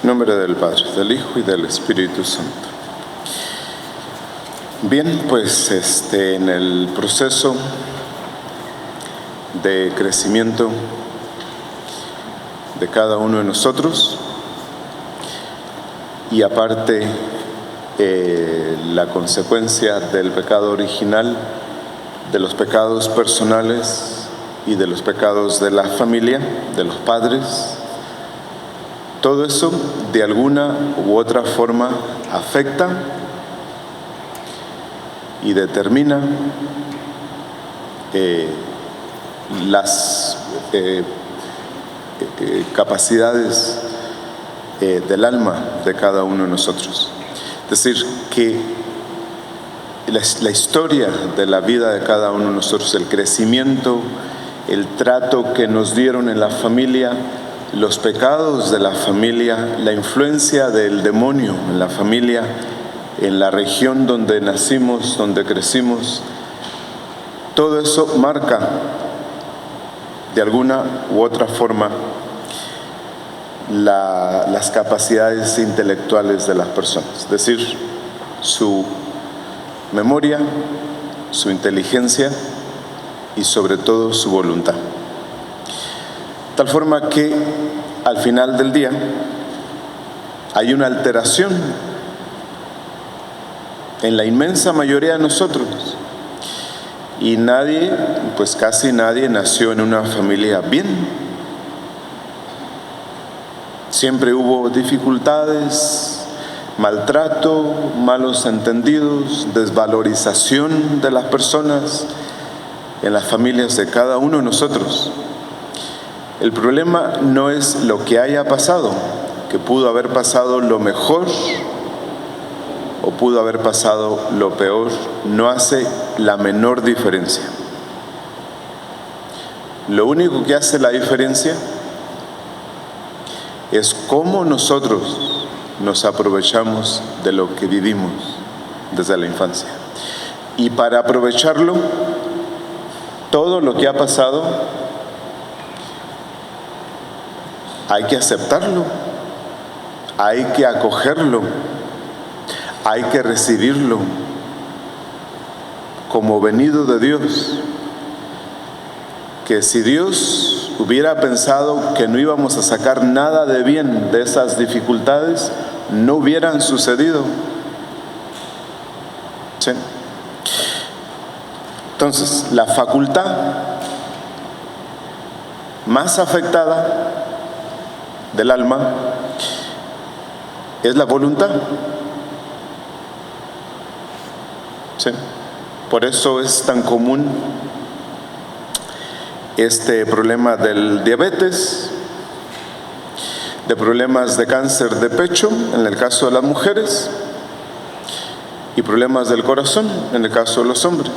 En nombre del Padre, del Hijo y del Espíritu Santo. Bien, pues en el proceso de crecimiento de cada uno de nosotros y aparte la consecuencia del pecado original, de los pecados personales y de los pecados de la familia, de los padres, todo eso de alguna u otra forma afecta y determina las capacidades del alma de cada uno de nosotros. Es decir, que la historia de la vida de cada uno de nosotros, el crecimiento, el trato que nos dieron en la familia, los pecados de la familia, la influencia del demonio en la familia, en la región donde nacimos, donde crecimos, todo eso marca de alguna u otra forma las capacidades intelectuales de las personas, es decir, su memoria, su inteligencia y sobre todo su voluntad. Tal forma que al final del día hay una alteración en la inmensa mayoría de nosotros. Y nadie, pues casi nadie nació en una familia bien. Siempre hubo dificultades, maltrato, malos entendidos, desvalorización de las personas en las familias de cada uno de nosotros. El problema no es lo que haya pasado, que pudo haber pasado lo mejor o pudo haber pasado lo peor, no hace la menor diferencia. Lo único que hace la diferencia es cómo nosotros nos aprovechamos de lo que vivimos desde la infancia. Y para aprovecharlo, todo lo que ha pasado, hay que aceptarlo, hay que acogerlo, hay que recibirlo como venido de Dios. Que si Dios hubiera pensado que no íbamos a sacar nada de bien de esas dificultades, no hubieran sucedido. ¿Sí? Entonces, la facultad más afectada del alma es la voluntad. ¿Sí? Por eso es tan común este problema del diabetes, de problemas de cáncer de pecho en el caso de las mujeres y problemas del corazón en el caso de los hombres.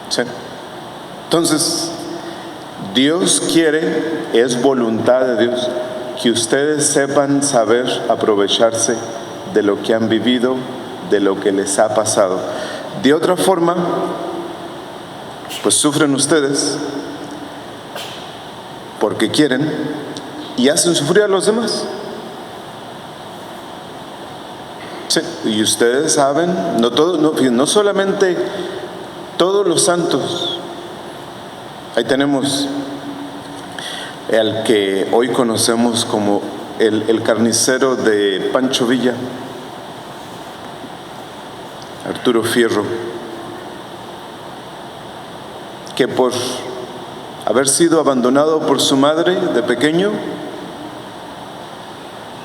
¿Sí? Entonces, Dios quiere, es voluntad de Dios, que ustedes sepan saber aprovecharse de lo que han vivido, de lo que les ha pasado. De otra forma, pues sufren ustedes porque quieren y hacen sufrir a los demás. Sí, y ustedes saben, no solamente todos los santos. Ahí tenemos al que hoy conocemos como el carnicero de Pancho Villa, Arturo Fierro, que por haber sido abandonado por su madre de pequeño,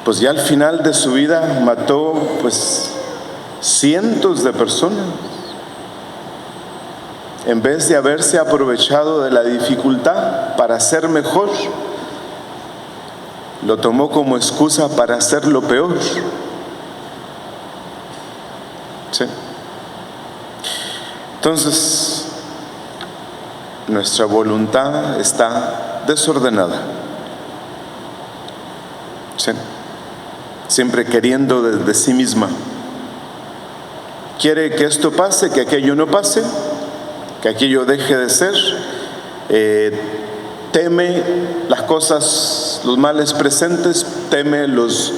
pues ya al final de su vida mató pues cientos de personas, en vez de haberse aprovechado de la dificultad para ser mejor, lo tomó como excusa para hacer lo peor. ¿Sí? Entonces, nuestra voluntad está desordenada. ¿Sí? Siempre queriendo desde sí misma. Quiere que esto pase, que aquello no pase, que aquello deje de ser, teme las cosas, los males presentes, teme los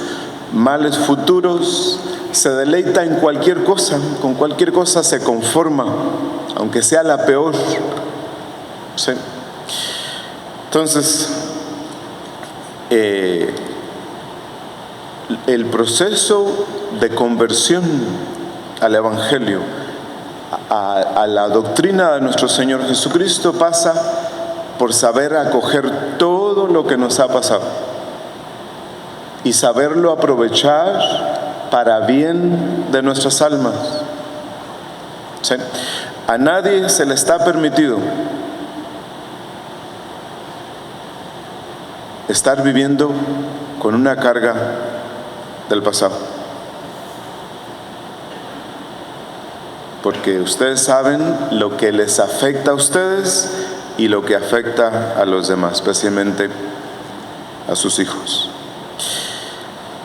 males futuros, se deleita en cualquier cosa, con cualquier cosa se conforma, aunque sea la peor. ¿Sí? Entonces, el proceso de conversión al Evangelio, a la doctrina de nuestro Señor Jesucristo, pasa por saber acoger todo lo que nos ha pasado y saberlo aprovechar para bien de nuestras almas. ¿Sí? A nadie se le está permitido estar viviendo con una carga del pasado, porque ustedes saben lo que les afecta a ustedes y lo que afecta a los demás, especialmente a sus hijos.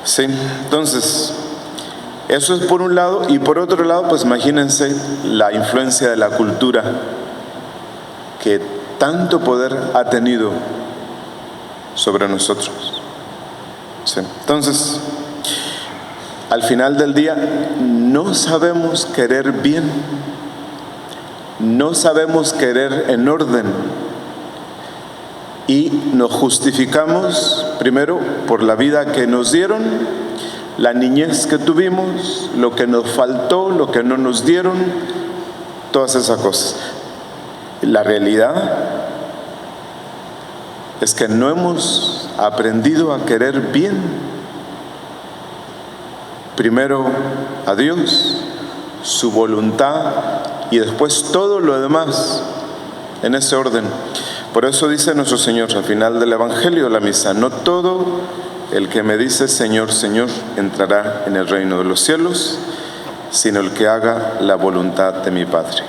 Sí, entonces, eso es por un lado, y por otro lado, pues imagínense la influencia de la cultura que tanto poder ha tenido sobre nosotros. Sí. Entonces, al final del día, no sabemos querer bien, no sabemos querer en orden, y nos justificamos primero por la vida que nos dieron, la niñez que tuvimos, lo que nos faltó, lo que no nos dieron, todas esas cosas. La realidad es que no hemos aprendido a querer bien. Primero a Dios, su voluntad, y después todo lo demás en ese orden. Por eso dice nuestro Señor al final del Evangelio de la misa: no todo el que me dice Señor, Señor entrará en el reino de los cielos, sino el que haga la voluntad de mi Padre.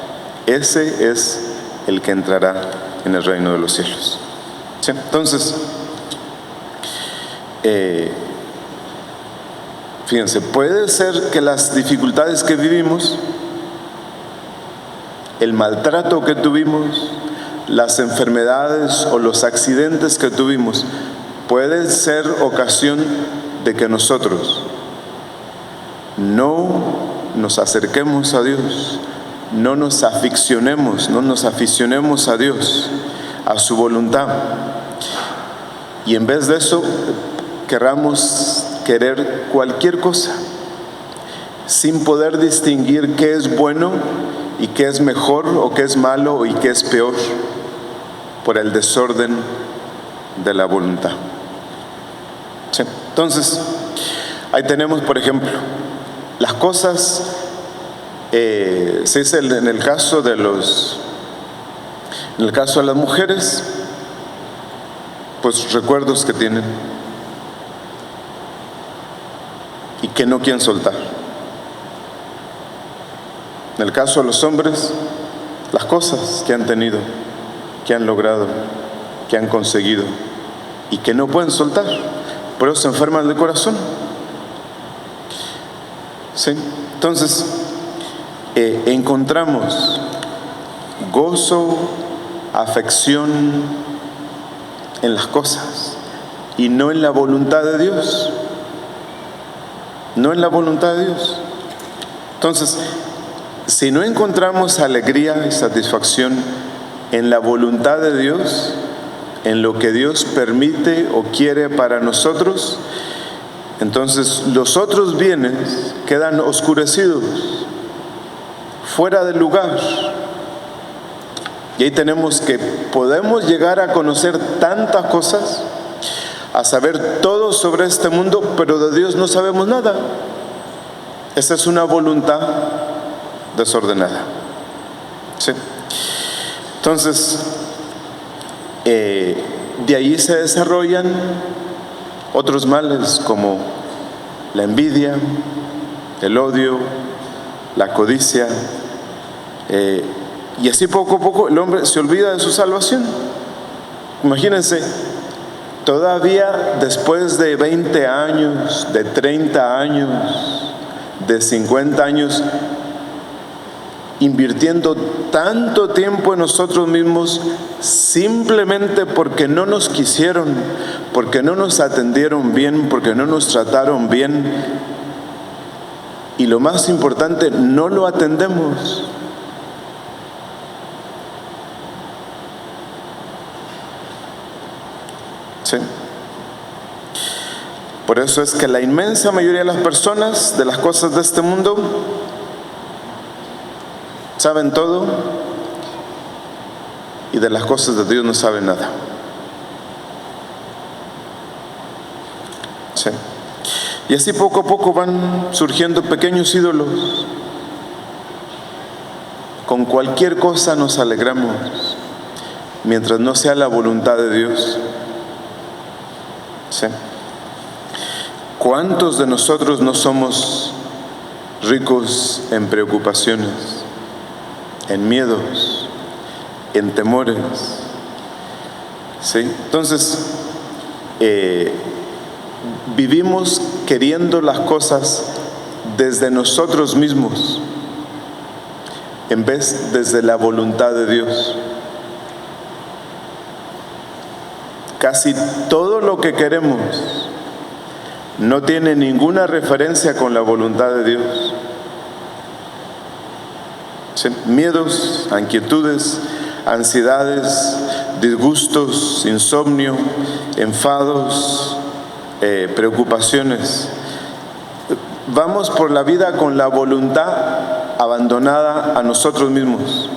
Ese es el que entrará en el reino de los cielos. ¿Sí? Entonces, fíjense, puede ser que las dificultades que vivimos, el maltrato que tuvimos, las enfermedades o los accidentes que tuvimos, pueden ser ocasión de que nosotros no nos acerquemos a Dios, no nos aficionemos a Dios, a su voluntad, y en vez de eso queramos querer cualquier cosa sin poder distinguir qué es bueno y qué es mejor, o qué es malo y qué es peor, por el desorden de la voluntad. ¿Sí? Entonces, ahí tenemos, por ejemplo, las cosas, se dice en el caso de las mujeres, pues recuerdos que tienen y que no quieren soltar. En el caso de los hombres, las cosas que han tenido, que han logrado, que han conseguido y que no pueden soltar, por eso se enferman de corazón. ¿Sí? Entonces, encontramos gozo, afección en las cosas y no en la voluntad de Dios. No en la voluntad de Dios. Entonces, si no encontramos alegría y satisfacción en la voluntad de Dios, en lo que Dios permite o quiere para nosotros, entonces los otros bienes quedan oscurecidos, fuera del lugar. Y ahí tenemos que podemos llegar a conocer tantas cosas, a saber todo sobre este mundo, pero de Dios no sabemos nada. Esa es una voluntad desordenada. ¿Sí? Entonces, de ahí se desarrollan otros males como la envidia, el odio, la codicia, y así poco a poco el hombre se olvida de su salvación. Imagínense, todavía después de 20 años, de 30 años, de 50 años, invirtiendo tanto tiempo en nosotros mismos simplemente porque no nos quisieron, porque no nos atendieron bien, porque no nos trataron bien. Y lo más importante, no lo atendemos. ¿Sí? Por eso es que la inmensa mayoría de las personas de las cosas de este mundo saben todo y de las cosas de Dios no saben nada. ¿Sí? Y así poco a poco van surgiendo pequeños ídolos. Con cualquier cosa nos alegramos, mientras no sea la voluntad de Dios. ¿Sí? ¿Cuántos de nosotros no somos ricos en preocupaciones, en miedos, en temores? ¿Sí? Entonces, vivimos queriendo las cosas desde nosotros mismos, en vez desde la voluntad de Dios. Casi todo lo que queremos no tiene ninguna referencia con la voluntad de Dios. ¿Sí? Miedos, inquietudes, ansiedades, disgustos, insomnio, enfados, preocupaciones. Vamos por la vida con la voluntad abandonada a nosotros mismos,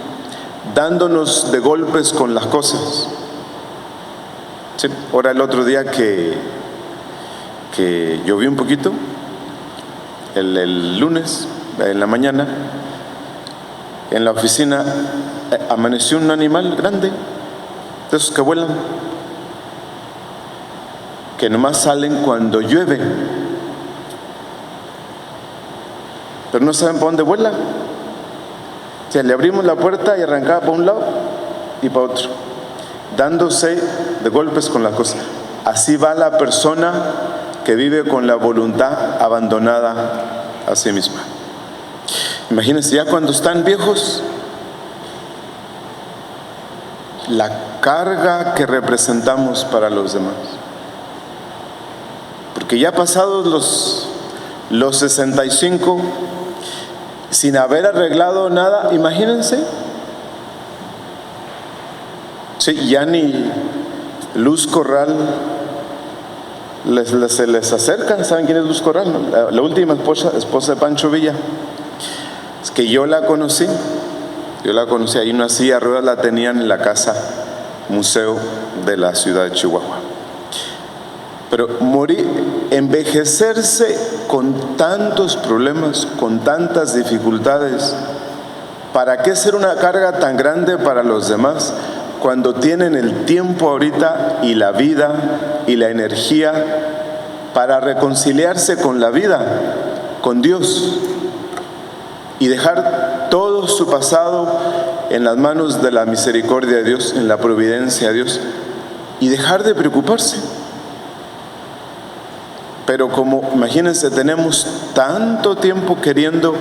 dándonos de golpes con las cosas. ¿Sí? Ahora el otro día que llovió un poquito, el lunes, en la mañana, en la oficina, amaneció un animal grande, de esos que vuelan, que nomás salen cuando llueve, pero no saben para dónde vuela. O sea, le abrimos la puerta y arrancaba para un lado y para otro, dándose de golpes con las cosas. Así va la persona que vive con la voluntad abandonada a sí misma. Imagínense, ya cuando están viejos, la carga que representamos para los demás. Porque ya pasados los 65, sin haber arreglado nada, imagínense. Sí, ya ni Luz Corral se les acercan. ¿Saben quién es Luz Corral? La última esposa de Pancho Villa. Es que yo la conocí, ahí una silla de ruedas la tenían en la casa museo de la ciudad de Chihuahua. Pero envejecerse con tantos problemas, con tantas dificultades, ¿para qué ser una carga tan grande para los demás cuando tienen el tiempo ahorita y la vida y la energía para reconciliarse con la vida, con Dios, y dejar todo su pasado en las manos de la misericordia de Dios, en la providencia de Dios, y dejar de preocuparse? Pero como, imagínense, tenemos tanto tiempo queriendo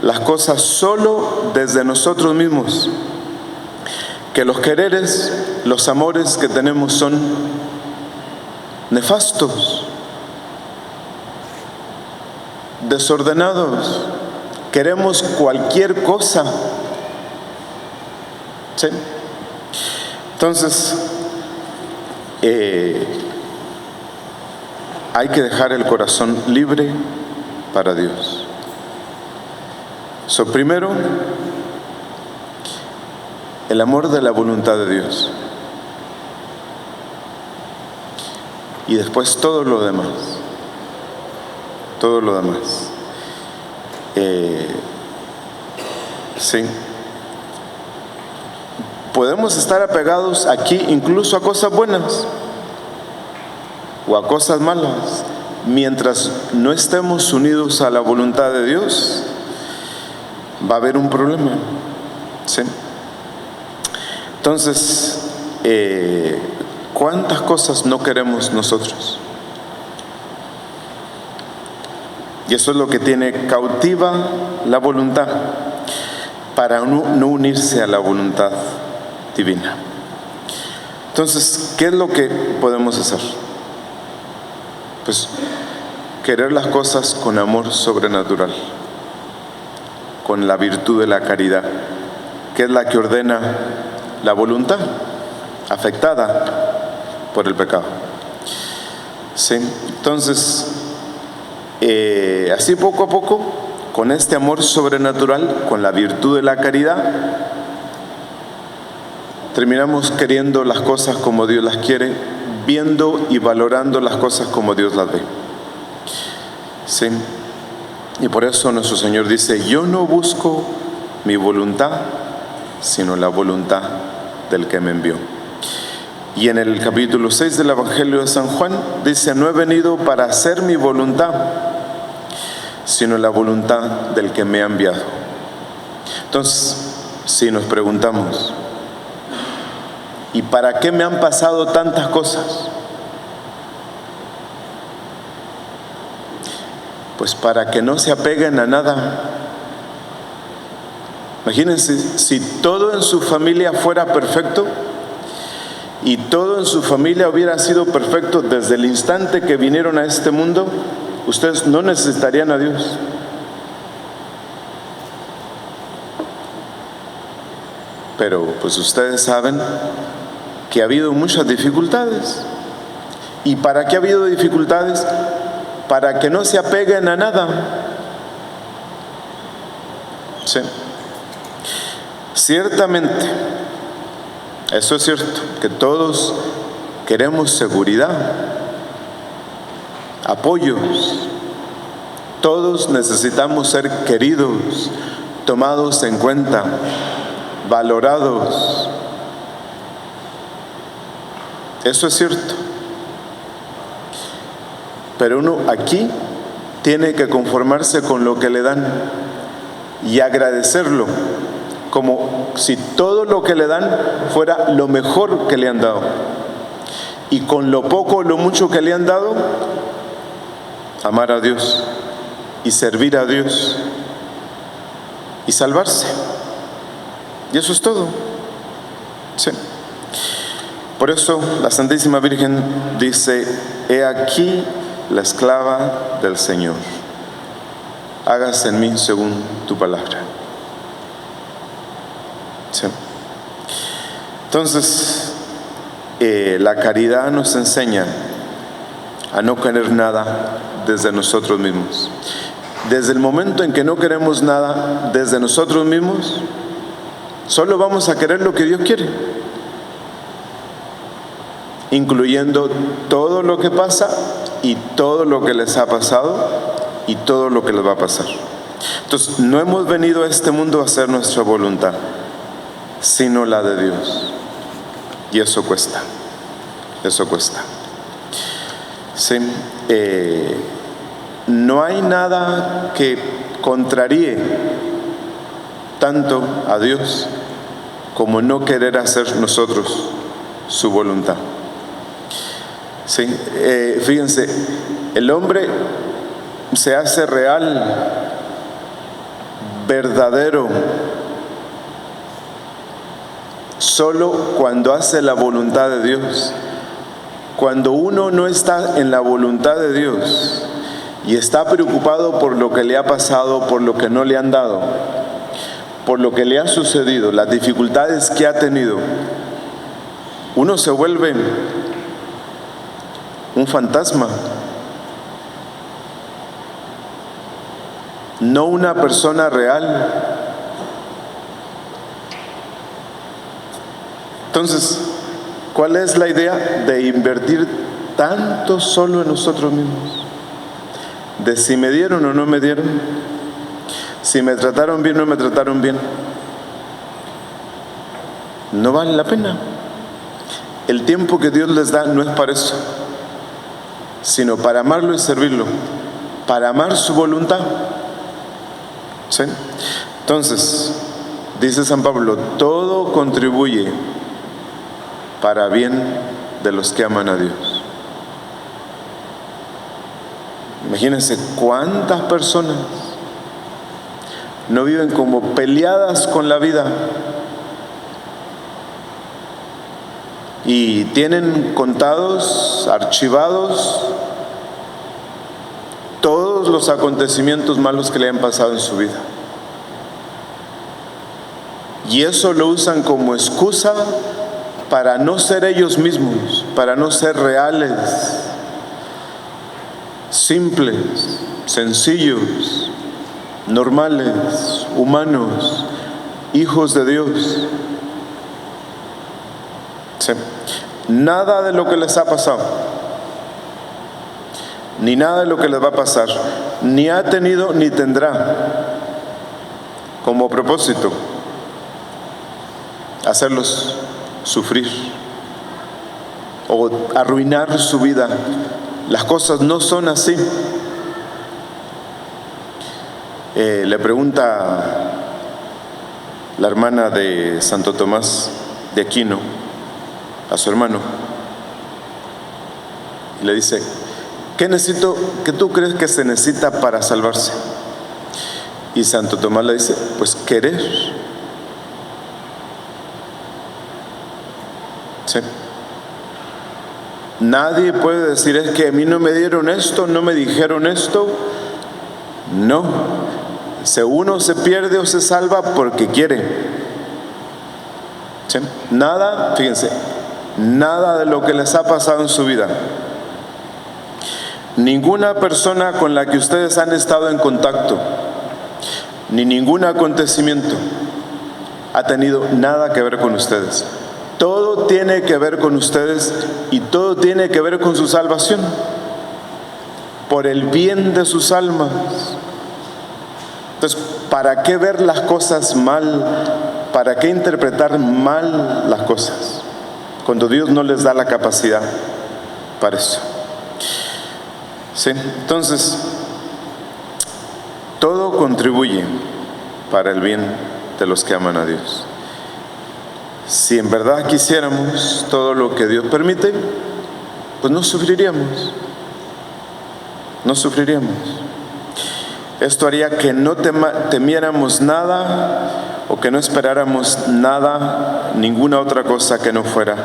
las cosas solo desde nosotros mismos, que los quereres, los amores que tenemos son nefastos, desordenados. Queremos cualquier cosa. ¿Sí? Entonces, hay que dejar el corazón libre para Dios. Primero, el amor de la voluntad de Dios. Y después todo lo demás. Todo lo demás. Sí. Podemos estar apegados aquí incluso a cosas buenas o a cosas malas. Mientras no estemos unidos a la voluntad de Dios, va a haber un problema. ¿Sí? Entonces, ¿cuántas cosas no queremos nosotros? Y eso es lo que tiene cautiva la voluntad. para no unirse a la voluntad divina. Entonces, ¿qué es lo que podemos hacer? Pues querer las cosas con amor sobrenatural, con la virtud de la caridad, que es la que ordena la voluntad afectada por el pecado. ¿Sí? Entonces, así poco a poco, con este amor sobrenatural, con la virtud de la caridad, terminamos queriendo las cosas como Dios las quiere, viendo y valorando las cosas como Dios las ve. ¿Sí? Y por eso nuestro Señor dice: yo no busco mi voluntad, sino la voluntad del que me envió. Y en el capítulo 6 del Evangelio de San Juan dice: no he venido para hacer mi voluntad, sino la voluntad del que me ha enviado. Entonces, si nos preguntamos, ¿y para qué me han pasado tantas cosas? Pues para que no se apeguen a nada. Imagínense, si todo en su familia fuera perfecto y todo en su familia hubiera sido perfecto desde el instante que vinieron a este mundo, ustedes no necesitarían a Dios. Pero pues ustedes saben que ha habido muchas dificultades. ¿Y para qué ha habido dificultades? Para que no se apeguen a nada. Sí. Ciertamente, eso es cierto, que todos queremos seguridad, apoyos. Todos necesitamos ser queridos, tomados en cuenta, valorados. Eso es cierto. Pero uno aquí tiene que conformarse con lo que le dan y agradecerlo, como si todo lo que le dan fuera lo mejor que le han dado. Y con lo poco o lo mucho que le han dado, amar a Dios y servir a Dios y salvarse. Y eso es todo. Sí. Por eso la Santísima Virgen dice: he aquí la esclava del Señor, hágase en mí según tu palabra. ¿Sí? Entonces, la caridad nos enseña a no querer nada desde nosotros mismos. Desde el momento en que no queremos nada desde nosotros mismos, solo vamos a querer lo que Dios quiere, incluyendo todo lo que pasa y todo lo que les ha pasado y todo lo que les va a pasar. Entonces, no hemos venido a este mundo a hacer nuestra voluntad, sino la de Dios. Y eso cuesta. Eso cuesta. Sí. No hay nada que contraríe tanto a Dios como no querer hacer nosotros su voluntad. Sí. Fíjense, el hombre se hace real, verdadero, solo cuando hace la voluntad de Dios. Cuando uno no está en la voluntad de Dios y está preocupado por lo que le ha pasado, por lo que no le han dado, por lo que le ha sucedido, las dificultades que ha tenido, uno se vuelve un fantasma, no una persona real. Entonces, ¿cuál es la idea de invertir tanto solo en nosotros mismos? De si me dieron o no me dieron, si me trataron bien o no me trataron bien. No vale la pena. El tiempo que Dios les da no es para eso, sino para amarlo y servirlo, para amar su voluntad. ¿Sí? Entonces, dice San Pablo, todo contribuye para bien de los que aman a Dios. Imagínense cuántas personas no viven como peleadas con la vida. Y tienen contados, archivados, todos los acontecimientos malos que le han pasado en su vida. Y eso lo usan como excusa para no ser ellos mismos, para no ser reales, simples, sencillos, normales, humanos, hijos de Dios. Sí. Nada de lo que les ha pasado, ni nada de lo que les va a pasar, ni ha tenido ni tendrá como propósito hacerlos sufrir o arruinar su vida. Las cosas no son así. Le pregunta la hermana de Santo Tomás de Aquino a su hermano y le dice: ¿qué necesito? ¿Qué tú crees que se necesita para salvarse? Y Santo Tomás le dice: pues querer. ¿Sí? Nadie puede decir: es que a mí no me dieron esto, no me dijeron esto. No. Si uno se pierde o se salva porque quiere. ¿Sí? Nada, fíjense, nada de lo que les ha pasado en su vida, ninguna persona con la que ustedes han estado en contacto, ni ningún acontecimiento ha tenido nada que ver con ustedes. Todo tiene que ver con ustedes y todo tiene que ver con su salvación, por el bien de sus almas. Entonces, ¿para qué ver las cosas mal? ¿Para qué interpretar mal las cosas? Cuando Dios no les da la capacidad para eso. ¿Sí? Entonces, todo contribuye para el bien de los que aman a Dios. Si en verdad quisiéramos todo lo que Dios permite, pues no sufriríamos. No sufriríamos. Esto haría que no temiéramos nada o que no esperáramos nada, ninguna otra cosa que no fuera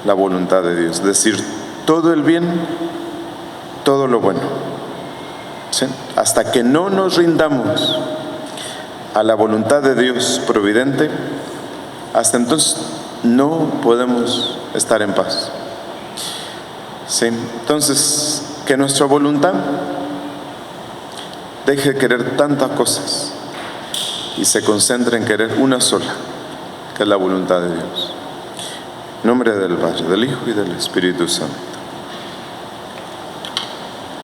la voluntad de Dios. Es decir, todo el bien, todo lo bueno. ¿Sí? Hasta que no nos rindamos a la voluntad de Dios providente, hasta entonces no podemos estar en paz. ¿Sí? Entonces, que nuestra voluntad deje de querer tantas cosas y se concentre en querer una sola, que es la voluntad de Dios. En nombre del Padre, del Hijo y del Espíritu Santo.